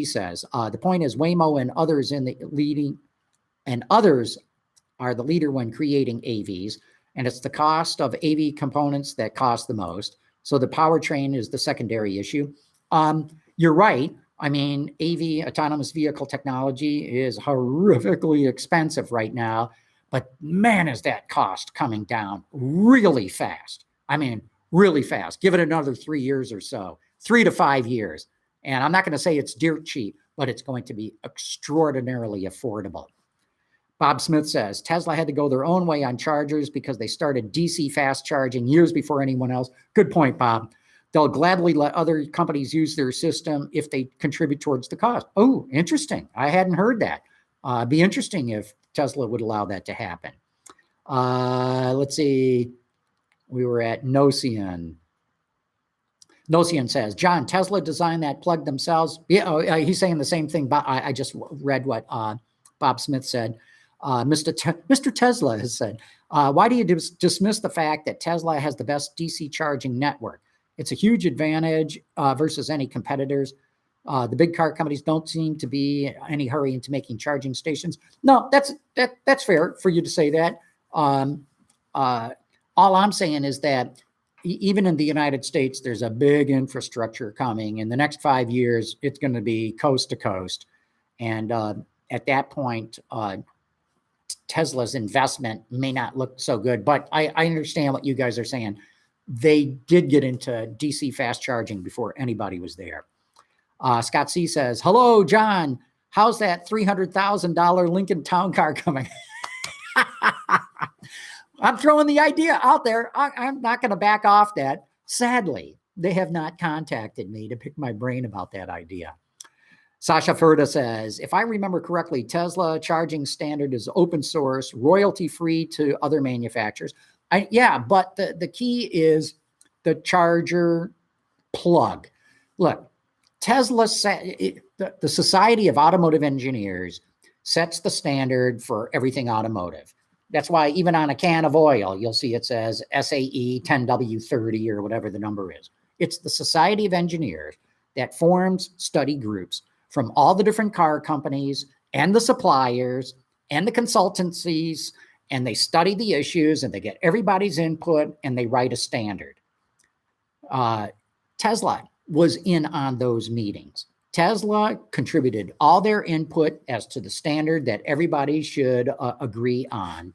says, the point is Waymo and others are the leader when creating AVs, and it's the cost of AV components that cost the most. So the powertrain is the secondary issue. You're right. I mean, AV, autonomous vehicle technology, is horrifically expensive right now, but man, is that cost coming down really fast. I mean, really fast. Give it another 3 years or so, 3 to 5 years. And I'm not going to say it's dirt cheap, but it's going to be extraordinarily affordable. Bob Smith says, Tesla had to go their own way on chargers because they started DC fast charging years before anyone else. Good point, Bob. They'll gladly let other companies use their system if they contribute towards the cost. Oh, interesting. I hadn't heard that. It'd be interesting if Tesla would allow that to happen. Let's see. We were at Nocian. Nocian says, John, Tesla designed that plug themselves. Yeah, he's saying the same thing. But I just read what Bob Smith said. Mr. Tesla has said, why do you dismiss the fact that Tesla has the best DC charging network? It's a huge advantage versus any competitors. The big car companies don't seem to be in any hurry into making charging stations. No, that's fair for you to say that. All I'm saying is that even in the United States, there's a big infrastructure coming. In the next 5 years, it's going to be coast to coast. And at that point, Tesla's investment may not look so good, but I understand what you guys are saying. They did get into DC fast charging before anybody was there. Scott C says, hello, John. How's that $300,000 Lincoln Town Car coming? I'm throwing the idea out there. I'm not going to back off that. Sadly, they have not contacted me to pick my brain about that idea. Sasha Furta says, if I remember correctly, Tesla charging standard is open source, royalty free to other manufacturers. Yeah, but the key is the charger plug. Look, Tesla, the Society of Automotive Engineers sets the standard for everything automotive. That's why even on a can of oil, you'll see it says SAE 10W30 or whatever the number is. It's the Society of Engineers that forms study groups from all the different car companies and the suppliers and the consultancies, and they study the issues and they get everybody's input and they write a standard. Tesla was in on those meetings. Tesla contributed all their input as to the standard that everybody should agree on.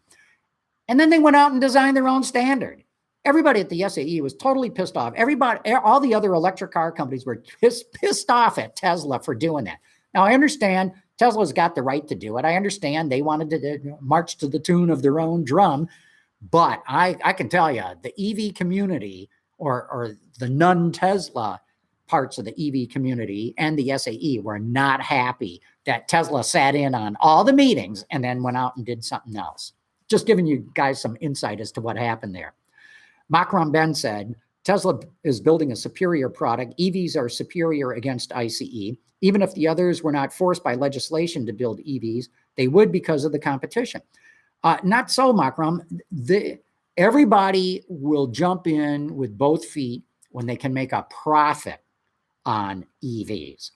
And then they went out and designed their own standard. Everybody at the SAE was totally pissed off. Everybody, all the other electric car companies were pissed off at Tesla for doing that. Now, I understand Tesla's got the right to do it. I understand they wanted to march to the tune of their own drum. But I can tell you, the EV community or the non-Tesla parts of the EV community and the SAE were not happy that Tesla sat in on all the meetings and then went out and did something else. Just giving you guys some insight as to what happened there. Makram Ben said, Tesla is building a superior product. EVs are superior against ICE. Even if the others were not forced by legislation to build EVs, they would because of the competition. Not so, Makram. Everybody will jump in with both feet when they can make a profit on EVs.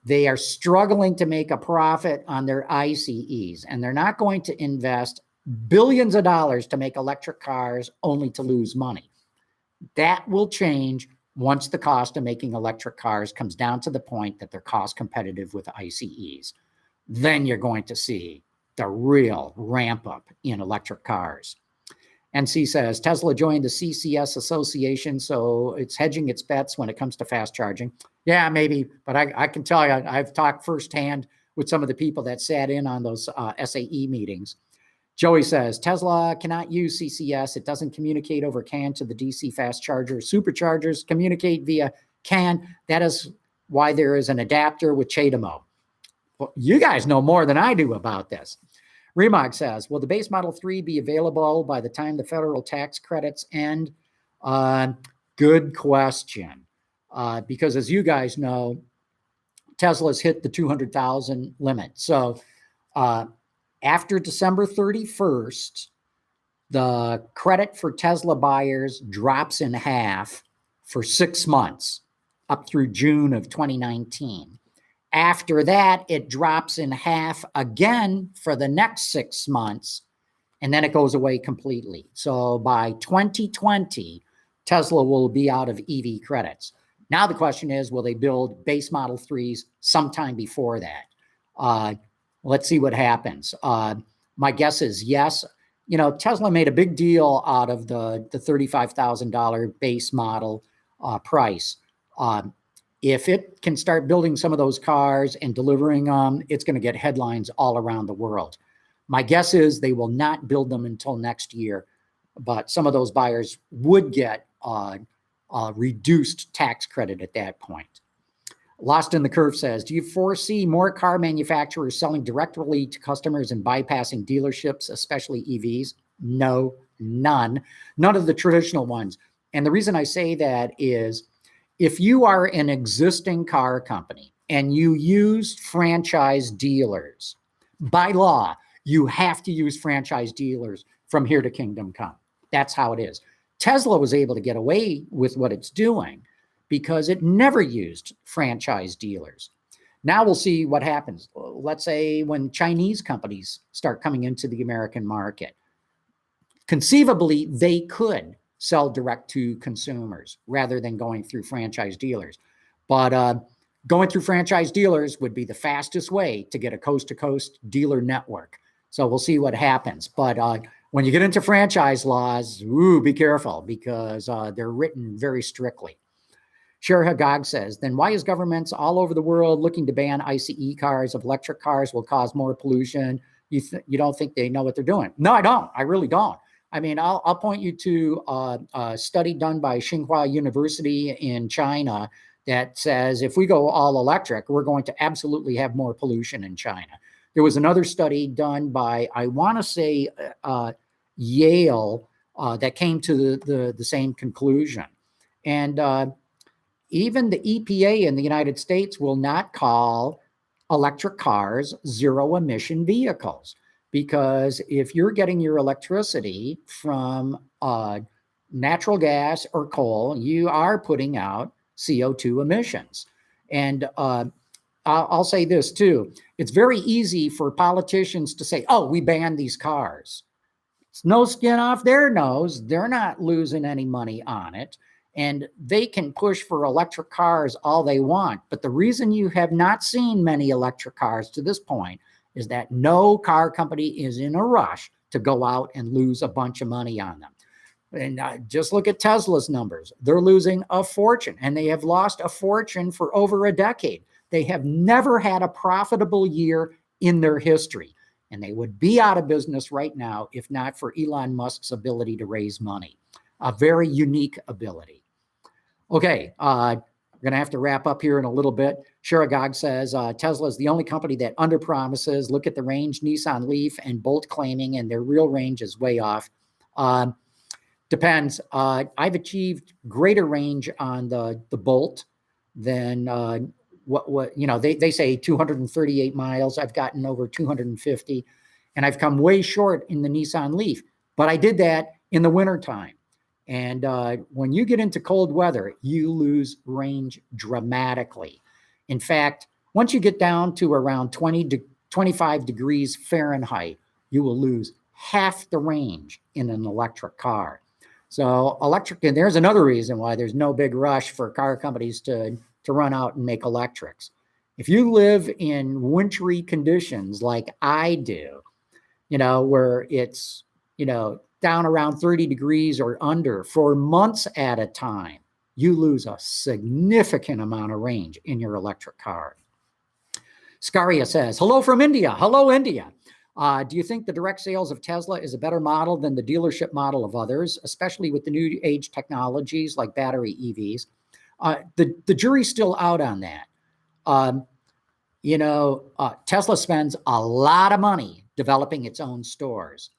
They are struggling to make a profit on their ICEs, and they're not going to invest billions of dollars to make electric cars only to lose money. That will change once the cost of making electric cars comes down to the point that they're cost competitive with ICEs. Then you're going to see the real ramp up in electric cars. NC says, Tesla joined the CCS Association, so it's hedging its bets when it comes to fast charging. Yeah, maybe, but I can tell you, I've talked firsthand with some of the people that sat in on those SAE meetings. Joey says, Tesla cannot use CCS. It doesn't communicate over CAN to the DC fast charger. Superchargers communicate via That is why there is an adapter with CHAdeMO. Well, you guys know more than I do about this. Remog says, will the base Model 3 be available by the time the federal tax credits end? Good question. Because as you guys know, Tesla's hit the 200,000 limit. So after December 31st, the credit for Tesla buyers drops in half for 6 months up through June of 2019. After that, it drops in half again for the next 6 months, and then it goes away completely. So by 2020, Tesla will be out of EV credits. Now the question is, will they build base Model 3s sometime before that? Let's see what happens. My guess is yes. You know, Tesla made a big deal out of the $35,000 base model price. If it can start building some of those cars and delivering them, it's going to get headlines all around the world. My guess is they will not build them until next year, but some of those buyers would get reduced tax credit at that point. Lost in the Curve says, do you foresee more car manufacturers selling directly to customers and bypassing dealerships, especially EVs? No, none. None of the traditional ones. And the reason I say that is, if you are an existing car company and you use franchise dealers, by law, you have to use franchise dealers from here to kingdom come. That's how it is. Tesla was able to get away with what it's doing because it never used franchise dealers. Now we'll see what happens. Let's say when Chinese companies start coming into the American market, conceivably they could sell direct to consumers rather than going through franchise dealers. But going through franchise dealers would be the fastest way to get a coast-to-coast dealer network. So we'll see what happens. But when you get into franchise laws, be careful because they're written very strictly. Sher Hagag says, then why is governments all over the world looking to ban ICE cars if electric cars will cause more pollution? You don't think they know what they're doing? No, I don't. I really don't. I mean, I'll point you to a study done by Tsinghua University in China that says if we go all electric, we're going to absolutely have more pollution in China. There was another study done by, I want to say, Yale that came to the same conclusion. And even the EPA in the United States will not call electric cars zero-emission vehicles. Because if you're getting your electricity from natural gas or coal, you are putting out CO2 emissions. And I'll say this too. It's very easy for politicians to say, oh, we banned these cars. It's no skin off their nose. They're not losing any money on it. And they can push for electric cars all they want. But the reason you have not seen many electric cars to this point is that no car company is in a rush to go out and lose a bunch of money on them. And just look at Tesla's numbers. They're losing a fortune, and they have lost a fortune for over a decade. They have never had a profitable year in their history, and they would be out of business right now if not for Elon Musk's ability to raise money. A very unique ability. Okay, we're going to have to wrap up here in a little bit. Sheragog says, Tesla is the only company that underpromises. Look at the range, Nissan Leaf and Bolt claiming, and their real range is way off. Depends. I've achieved greater range on the Bolt than what you know, they say 238 miles. I've gotten over 250, and I've come way short in the Nissan Leaf. But I did that in the wintertime. And when you get into cold weather, you lose range dramatically. In fact, once you get down to around 20 to 25 degrees Fahrenheit, you will lose half the range in an electric car. So electric, and there's another reason why there's no big rush for car companies to run out and make electrics. If you live in wintry conditions like I do, you know, where it's, you know, down around 30 degrees or under for months at a time, you lose a significant amount of range in your electric car. Scaria says, hello from India. Hello, India. Do you think the direct sales of Tesla is a better model than the dealership model of others, especially with the new age technologies like battery EVs? The jury's still out on that. Tesla spends a lot of money developing its own stores.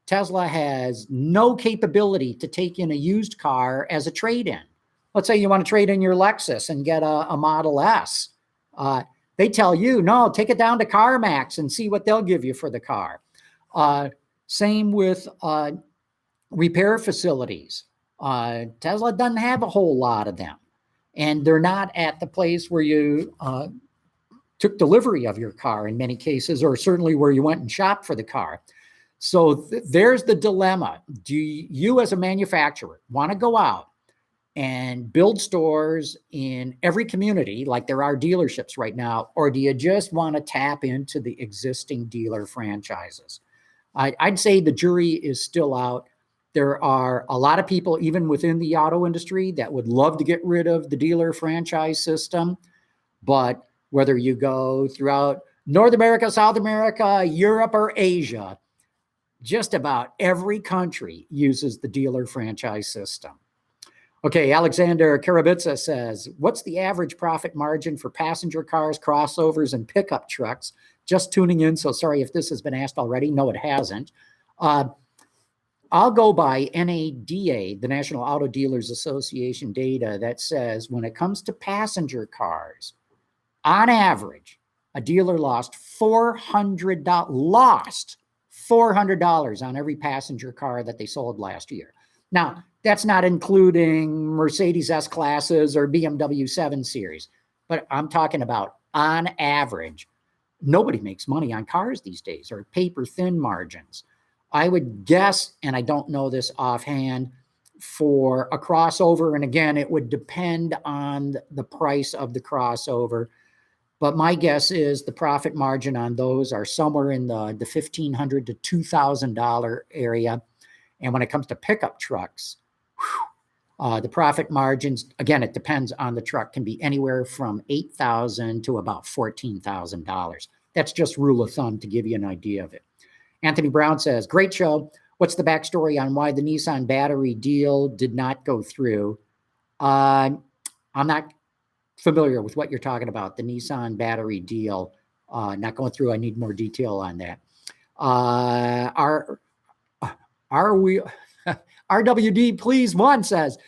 Tesla has no capability to take in a used car as a trade-in. Let's say you want to trade in your Lexus and get a Model S. They tell you, no, take it down to CarMax and see what they'll give you for the car. Same with repair facilities. Tesla doesn't have a whole lot of them. And they're not at the place where you took delivery of your car in many cases, or certainly where you went and shopped for the car. So there's the dilemma. Do you as a manufacturer want to go out and build stores in every community like there are dealerships right now, or do you just want to tap into the existing dealer franchises? I'd say the jury is still out. There are a lot of people, even within the auto industry, that would love to get rid of the dealer franchise system. But whether you go throughout North America, South America, Europe, or Asia, just about every country uses the dealer franchise system. Okay, Alexander Karabitsa says, what's the average profit margin for passenger cars, crossovers, and pickup trucks? Just tuning in, so sorry if this has been asked already. No, it hasn't. I'll go by NADA, the National Auto Dealers Association data that says when it comes to passenger cars, on average, a dealer lost $400 on every passenger car that they sold last year. Now, that's not including Mercedes S-Classes or BMW 7 Series, but I'm talking about on average. Nobody makes money on cars these days, or paper-thin margins. I would guess, and I don't know this offhand, for a crossover, and again, it would depend on the price of the crossover, but my guess is the profit margin on those are somewhere in the $1,500 to $2,000 area. And when it comes to pickup trucks, the profit margins, again, it depends on the truck, can be anywhere from $8,000 to about $14,000. That's just rule of thumb to give you an idea of it. Anthony Brown says, great show. What's the backstory on why the Nissan battery deal did not go through? I'm not familiar with what you're talking about, the Nissan battery deal not going through. I need more detail on that. RWD Please One says,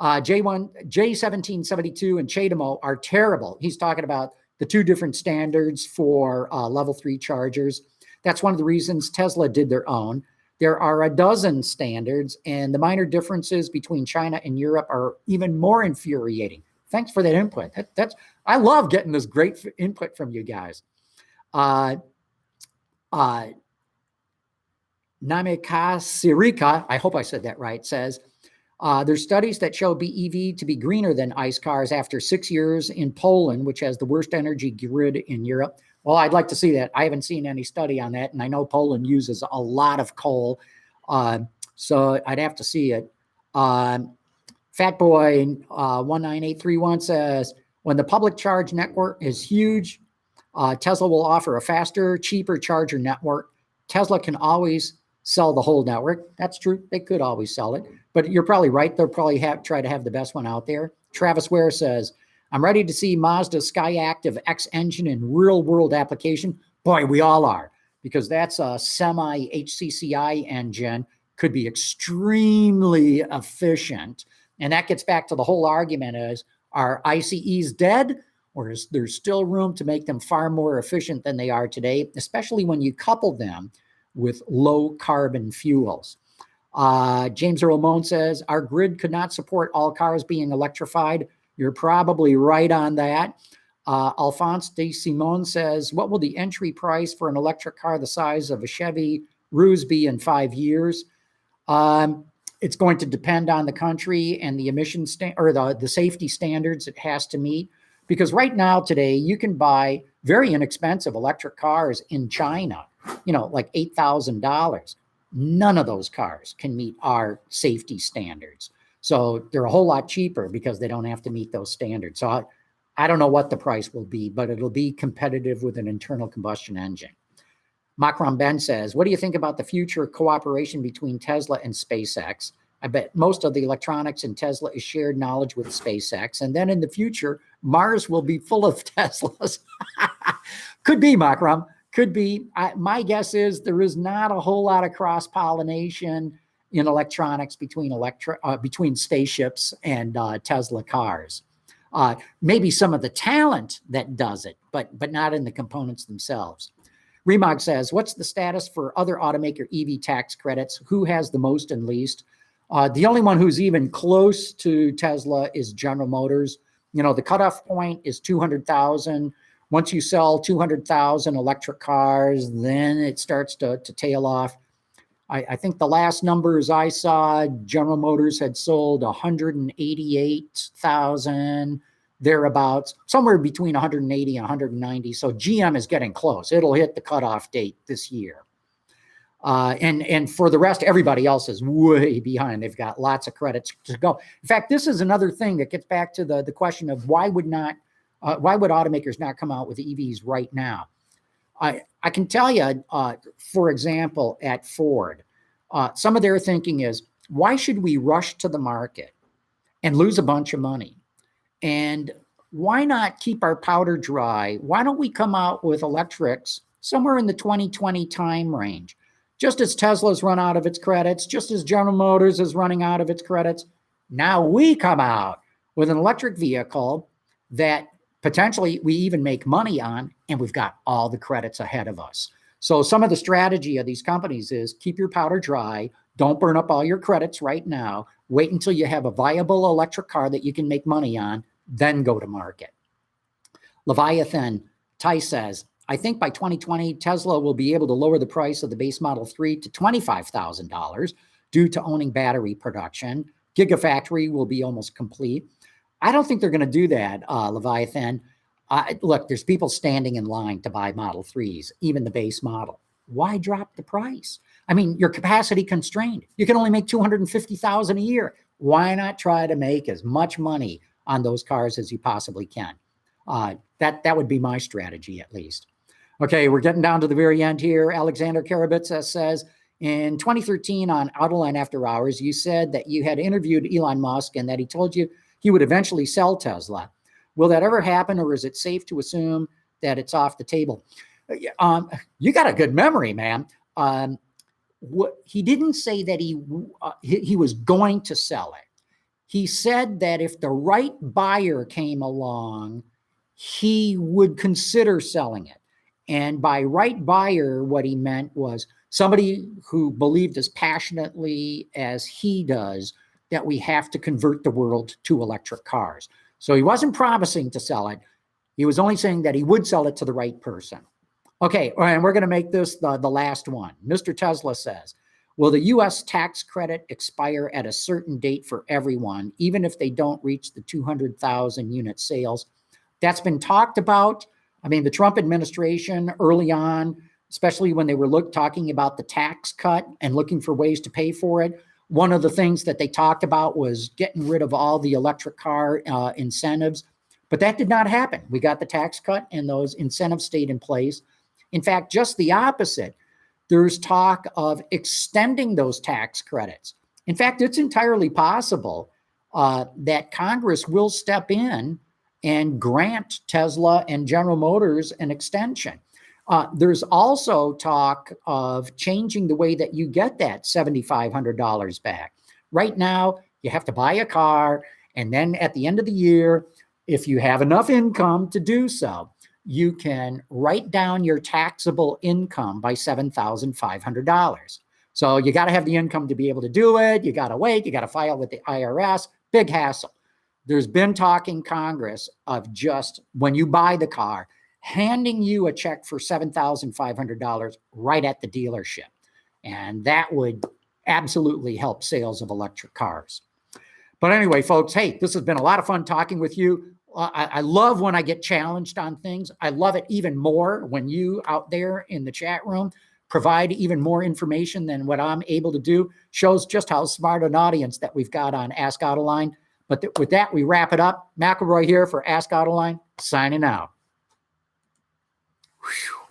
J1772 and Chademo are terrible. He's talking about the two different standards for level 3 chargers. That's one of the reasons Tesla did their own. There are a dozen standards, and the minor differences between China and Europe are even more infuriating. Thanks for that input. I love getting this great input from you guys. Namika Sirika, I hope I said that right, says, there's studies that show BEV to be greener than ICE cars after 6 years in Poland, which has the worst energy grid in Europe. Well, I'd like to see that. I haven't seen any study on that, and I know Poland uses a lot of coal, so I'd have to see it. Fatboy 19831 says, when the public charge network is huge, Tesla will offer a faster, cheaper charger network. Tesla can always sell the whole network. That's true. They could always sell it, but you're probably right. They'll probably try to have the best one out there. Travis Ware says, I'm ready to see Mazda Skyactiv X engine in real world application. Boy, we all are, because that's a semi HCCI engine, could be extremely efficient. And that gets back to the whole argument is, are ICEs dead, or is there still room to make them far more efficient than they are today, especially when you couple them with low carbon fuels? James Earl Moan says, our grid could not support all cars being electrified. You're probably right on that. Alphonse de Simon says, what will the entry price for an electric car the size of a Chevy Ruse be in 5 years? It's going to depend on the country and the emission or the safety standards it has to meet. Because right now, today, you can buy very inexpensive electric cars in China, like $8,000. None of those cars can meet our safety standards. So they're a whole lot cheaper because they don't have to meet those standards. So I don't know what the price will be, but it'll be competitive with an internal combustion engine. Makram Ben says, what do you think about the future cooperation between Tesla and SpaceX? I bet most of the electronics in Tesla is shared knowledge with SpaceX. And then in the future, Mars will be full of Teslas. Could be, Makram. Could be. My guess is there is not a whole lot of cross-pollination in electronics between spaceships and Tesla cars. Maybe some of the talent that does it, but not in the components themselves. Remog says, what's the status for other automaker EV tax credits? Who has the most and least? The only one who's even close to Tesla is General Motors. You know, the cutoff point is 200,000. Once you sell 200,000 electric cars, then it starts to tail off. I think the last numbers I saw, General Motors had sold 188,000, thereabouts, somewhere between 180 and 190. So GM is getting close. It'll hit the cutoff date this year. And for the rest, everybody else is way behind. They've got lots of credits to go. In fact, this is another thing that gets back to the question of why would automakers not come out with EVs right now? I can tell you, for example, at Ford, some of their thinking is, why should we rush to the market and lose a bunch of money? And why not keep our powder dry? Why don't we come out with electrics somewhere in the 2020 time range? Just as Tesla's run out of its credits, just as General Motors is running out of its credits, now we come out with an electric vehicle that potentially we even make money on, and we've got all the credits ahead of us. So some of the strategy of these companies is keep your powder dry, don't burn up all your credits right now, wait until you have a viable electric car that you can make money on, then go to market. Leviathan Ty says, I think by 2020, Tesla will be able to lower the price of the base Model 3 to $25,000 due to owning battery production. Gigafactory will be almost complete. I don't think they're going to do that, Leviathan. Look, there's people standing in line to buy Model 3s, even the base model. Why drop the price? I mean, you're capacity constrained. You can only make $250,000 a year. Why not try to make as much money on those cars as you possibly can? That would be my strategy, at least. Okay, we're getting down to the very end here. Alexander Karabitsa says, in 2013 on Autoline After Hours, you said that you had interviewed Elon Musk and that he told you he would eventually sell Tesla. Will that ever happen, or is it safe to assume that it's off the table? You got a good memory, man. He didn't say that he was going to sell it. He said that if the right buyer came along, he would consider selling it. And by right buyer, what he meant was somebody who believed as passionately as he does that we have to convert the world to electric cars. So he wasn't promising to sell it. He was only saying that he would sell it to the right person. Okay, and we're going to make this the last one. Mr. Tesla says, will the U.S. tax credit expire at a certain date for everyone, even if they don't reach the 200,000 unit sales? That's been talked about. I mean, the Trump administration early on, especially when they were talking about the tax cut and looking for ways to pay for it, one of the things that they talked about was getting rid of all the electric car incentives. But that did not happen. We got the tax cut and those incentives stayed in place. In fact, just the opposite. There's talk of extending those tax credits. In fact, it's entirely possible that Congress will step in and grant Tesla and General Motors an extension. There's also talk of changing the way that you get that $7,500 back. Right now, you have to buy a car, and then at the end of the year, if you have enough income to do so, you can write down your taxable income by $7,500. So you got to have the income to be able to do it. You got to wait. You got to file with the IRS. Big hassle. There's been talk in Congress of just when you buy the car, handing you a check for $7,500 right at the dealership. And that would absolutely help sales of electric cars. But anyway, folks, hey, this has been a lot of fun talking with you. I love when I get challenged on things. I love it even more when you out there in the chat room provide even more information than what I'm able to do. Shows just how smart an audience that we've got on Ask Autoline. But with that, we wrap it up. McElroy here for Ask Autoline, signing out. Whew.